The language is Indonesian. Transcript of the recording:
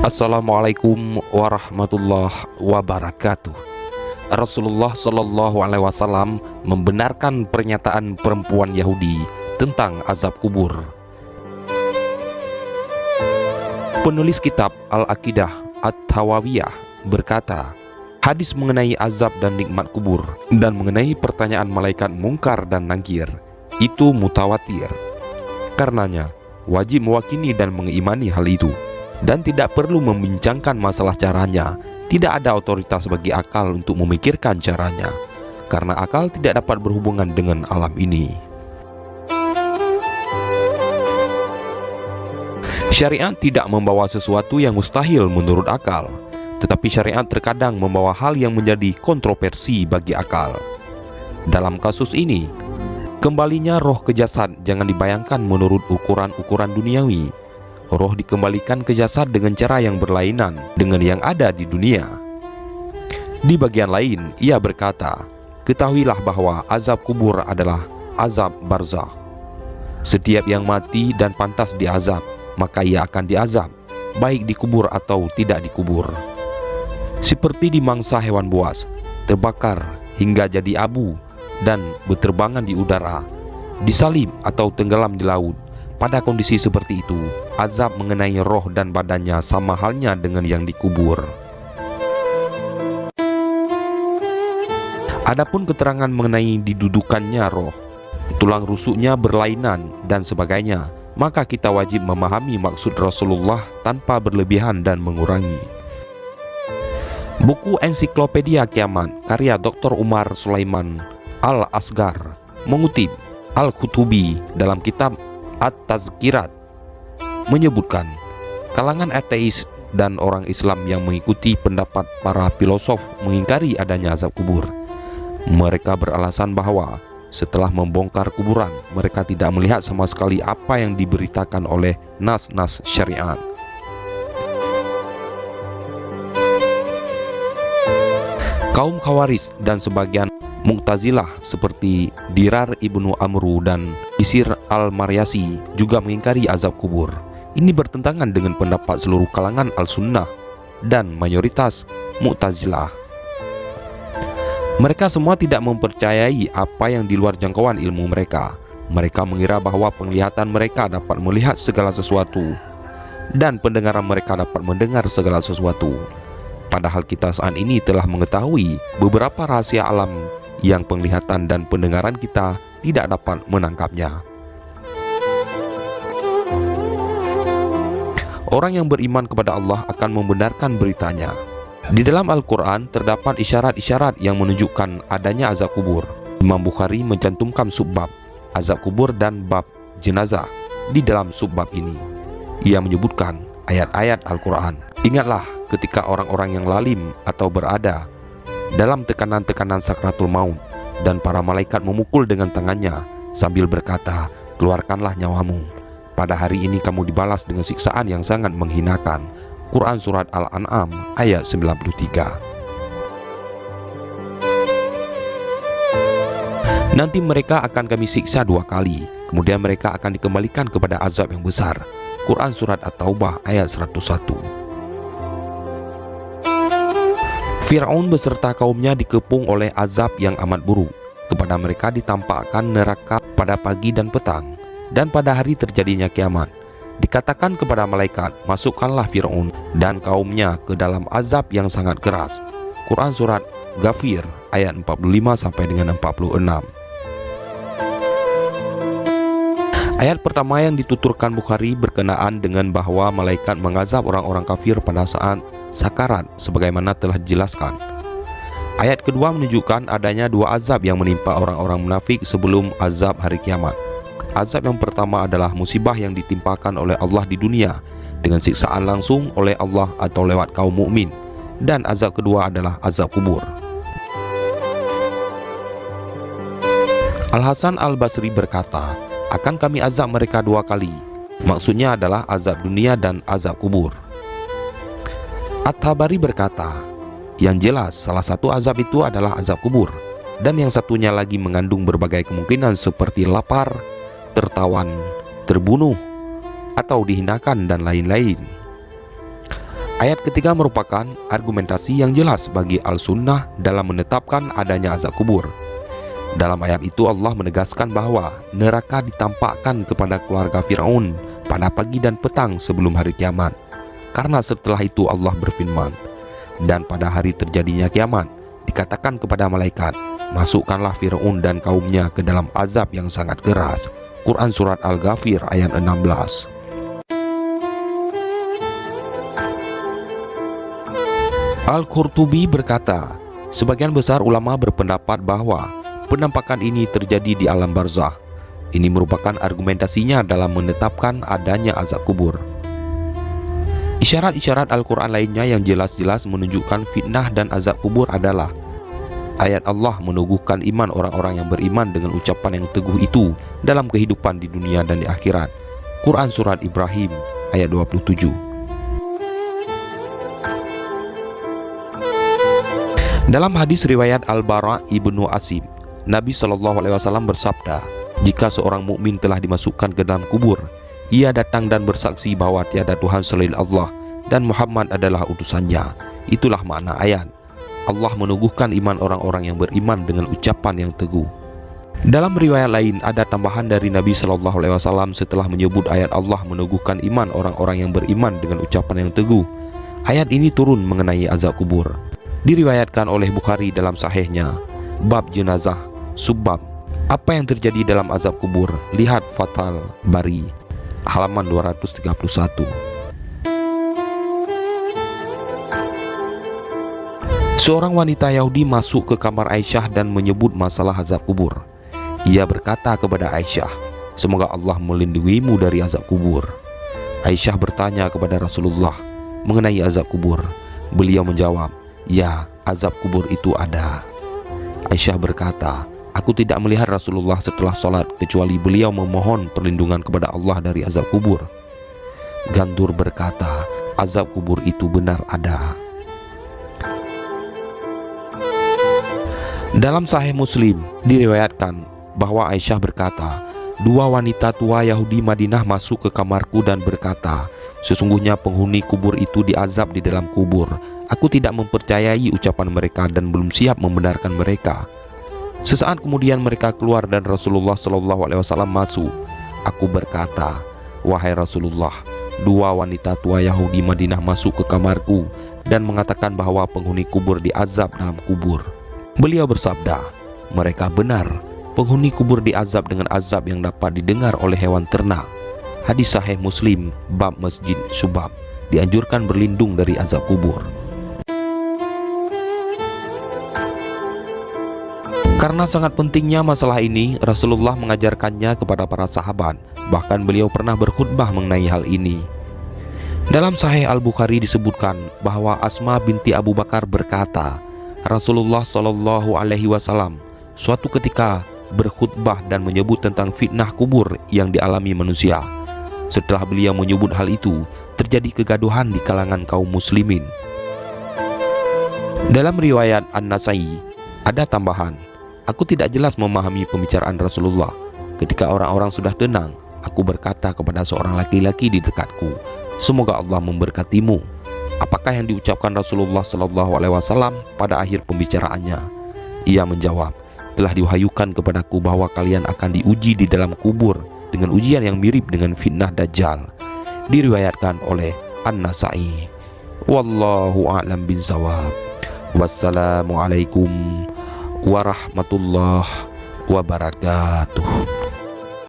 Assalamualaikum warahmatullahi wabarakatuh. Rasulullah Shallallahu Alaihi Wasallam membenarkan pernyataan perempuan Yahudi tentang azab kubur. Penulis kitab Al-Aqidah At-Tahawiyah berkata, hadis mengenai azab dan nikmat kubur dan mengenai pertanyaan malaikat Mungkar dan Nakir itu mutawatir. Karenanya wajib meyakini dan mengimani hal itu, dan tidak perlu membincangkan masalah caranya. Tidak ada otoritas bagi akal untuk memikirkan caranya, karena akal tidak dapat berhubungan dengan alam ini. Syariat tidak membawa sesuatu yang mustahil menurut akal, tetapi syariat terkadang membawa hal yang menjadi kontroversi bagi akal. Dalam kasus ini, kembalinya roh ke jasad jangan dibayangkan menurut ukuran-ukuran duniawi. Roh dikembalikan ke jasad dengan cara yang berlainan dengan yang ada di dunia. Di bagian lain, ia berkata, ketahuilah bahwa azab kubur adalah azab barzakh. Setiap yang mati dan pantas diazab, maka ia akan diazab, baik dikubur atau tidak dikubur. Seperti dimangsa hewan buas, terbakar hingga jadi abu dan berterbangan di udara, disalib atau tenggelam di laut. Pada kondisi seperti itu, azab mengenai roh dan badannya sama halnya dengan yang dikubur. Adapun keterangan mengenai didudukannya roh, tulang rusuknya berlainan dan sebagainya, maka kita wajib memahami maksud Rasulullah tanpa berlebihan dan mengurangi. Buku Ensiklopedia Kiamat karya Dr. Umar Sulaiman Al-Asgar mengutip Al-Qutubi dalam kitab At-Tazkirat menyebutkan, kalangan ateis dan orang Islam yang mengikuti pendapat para filosof mengingkari adanya azab kubur. Mereka beralasan bahwa setelah membongkar kuburan, mereka tidak melihat sama sekali apa yang diberitakan oleh nas-nas syariat. Kaum Khawarij dan sebagian Mu'tazilah seperti Dirar ibnu Amru dan Isir al-Maryasi juga mengingkari azab kubur. Ini bertentangan dengan pendapat seluruh kalangan al-sunnah dan mayoritas Mu'tazilah. Mereka semua tidak mempercayai apa yang di luar jangkauan ilmu mereka. Mereka mengira bahwa penglihatan mereka dapat melihat segala sesuatu dan pendengaran mereka dapat mendengar segala sesuatu. Padahal kita saat ini telah mengetahui beberapa rahasia alam yang penglihatan dan pendengaran kita tidak dapat menangkapnya. Orang yang beriman kepada Allah akan membenarkan beritanya. Di dalam Al-Quran terdapat isyarat-isyarat yang menunjukkan adanya azab kubur. Imam Bukhari mencantumkan subbab azab kubur dan bab jenazah di dalam subbab ini. Ia menyebutkan ayat-ayat Al-Quran. Ingatlah ketika orang-orang yang lalim atau berada dalam tekanan-tekanan sakratul maut, dan para malaikat memukul dengan tangannya sambil berkata, keluarkanlah nyawamu. Pada hari ini kamu dibalas dengan siksaan yang sangat menghinakan. Quran Surat Al-An'am ayat 93. Nanti mereka akan kami siksa 2 kali, kemudian mereka akan dikembalikan kepada azab yang besar. Quran Surat At-Taubah ayat 101. Fir'aun beserta kaumnya dikepung oleh azab yang amat buruk. Kepada mereka ditampakkan neraka pada pagi dan petang, dan pada hari terjadinya kiamat. Dikatakan kepada malaikat, masukkanlah Fir'aun dan kaumnya ke dalam azab yang sangat keras. Quran Surat Ghafir ayat 45 sampai dengan 46. Ayat pertama yang dituturkan Bukhari berkenaan dengan bahwa malaikat mengazab orang-orang kafir pada saat sakarat sebagaimana telah dijelaskan. Ayat kedua menunjukkan adanya 2 azab yang menimpa orang-orang munafik sebelum azab hari kiamat. Azab yang pertama adalah musibah yang ditimpakan oleh Allah di dunia dengan siksaan langsung oleh Allah atau lewat kaum mukmin, dan azab kedua adalah azab kubur. Al-Hasan Al-Basri berkata, akan kami azab mereka 2 kali. Maksudnya adalah azab dunia dan azab kubur. At-Tabari berkata, yang jelas salah satu azab itu adalah azab kubur, dan yang satunya lagi mengandung berbagai kemungkinan seperti lapar, tertawan, terbunuh, atau dihinakan dan lain-lain. Ayat ketiga merupakan argumentasi yang jelas bagi Al-Sunnah dalam menetapkan adanya azab kubur. Dalam ayat itu Allah menegaskan bahwa neraka ditampakkan kepada keluarga Fir'aun pada pagi dan petang sebelum hari kiamat. Karena setelah itu Allah berfirman, dan pada hari terjadinya kiamat dikatakan kepada malaikat, masukkanlah Fir'aun dan kaumnya ke dalam azab yang sangat keras. Quran Surat Al-Ghafir ayat 16. Al-Qurtubi berkata, sebagian besar ulama berpendapat bahwa penampakan ini terjadi di alam barzah. Ini merupakan argumentasinya dalam menetapkan adanya azab kubur. Isyarat-isyarat Al-Quran lainnya yang jelas-jelas menunjukkan fitnah dan azab kubur adalah ayat Allah meneguhkan iman orang-orang yang beriman dengan ucapan yang teguh itu dalam kehidupan di dunia dan di akhirat. Quran Surat Ibrahim ayat 27. Dalam hadis riwayat Al-Bara ibnu Asim, Nabi SAW bersabda, jika seorang mukmin telah dimasukkan ke dalam kubur, ia datang dan bersaksi bahwa tiada Tuhan selain Allah dan Muhammad adalah utusannya. Itulah makna ayat. Allah meneguhkan iman orang-orang yang beriman dengan ucapan yang teguh. Dalam riwayat lain ada tambahan dari Nabi SAW setelah menyebut ayat Allah meneguhkan iman orang-orang yang beriman dengan ucapan yang teguh. Ayat ini turun mengenai azab kubur. Diriwayatkan oleh Bukhari dalam sahihnya, bab jenazah, subbab, apa yang terjadi dalam azab kubur, lihat Fathul Bari halaman 231. Seorang wanita Yahudi masuk ke kamar Aisyah dan menyebut masalah azab kubur. Ia berkata kepada Aisyah, semoga Allah melindungimu dari azab kubur. Aisyah bertanya kepada Rasulullah mengenai azab kubur. Beliau menjawab, ya, azab kubur itu ada. Aisyah berkata, aku tidak melihat Rasulullah setelah sholat kecuali beliau memohon perlindungan kepada Allah dari azab kubur. Gandur berkata, azab kubur itu benar ada. Dalam Sahih Muslim diriwayatkan bahwa Aisyah berkata, dua wanita tua Yahudi Madinah masuk ke kamarku dan berkata, sesungguhnya penghuni kubur itu diazab di dalam kubur. Aku tidak mempercayai ucapan mereka dan belum siap membenarkan mereka. Sesaat kemudian mereka keluar dan Rasulullah SAW masuk. Aku berkata, wahai Rasulullah, dua wanita tua Yahudi Madinah masuk ke kamarku dan mengatakan bahwa penghuni kubur diazab dalam kubur. Beliau bersabda, mereka benar, penghuni kubur diazab dengan azab yang dapat didengar oleh hewan ternak. Hadis Sahih Muslim, bab masjid subab, dianjurkan berlindung dari azab kubur. Karena sangat pentingnya masalah ini, Rasulullah mengajarkannya kepada para sahabat. Bahkan beliau pernah berkhutbah mengenai hal ini. Dalam Sahih Al-Bukhari disebutkan bahwa Asma binti Abu Bakar berkata, Rasulullah SAW suatu ketika berkhutbah dan menyebut tentang fitnah kubur yang dialami manusia. Setelah beliau menyebut hal itu, terjadi kegaduhan di kalangan kaum muslimin. Dalam riwayat An-Nasai ada tambahan, aku tidak jelas memahami pembicaraan Rasulullah. Ketika orang-orang sudah tenang, aku berkata kepada seorang laki-laki di dekatku, semoga Allah memberkatimu. Apakah yang diucapkan Rasulullah SAW pada akhir pembicaraannya? Ia menjawab, telah diwahyukan kepadaku bahwa kalian akan diuji di dalam kubur dengan ujian yang mirip dengan fitnah Dajjal. Diriwayatkan oleh An-Nasai. Wallahu a'lam bishawab. Wassalamualaikum warahmatullahi wabarakatuh.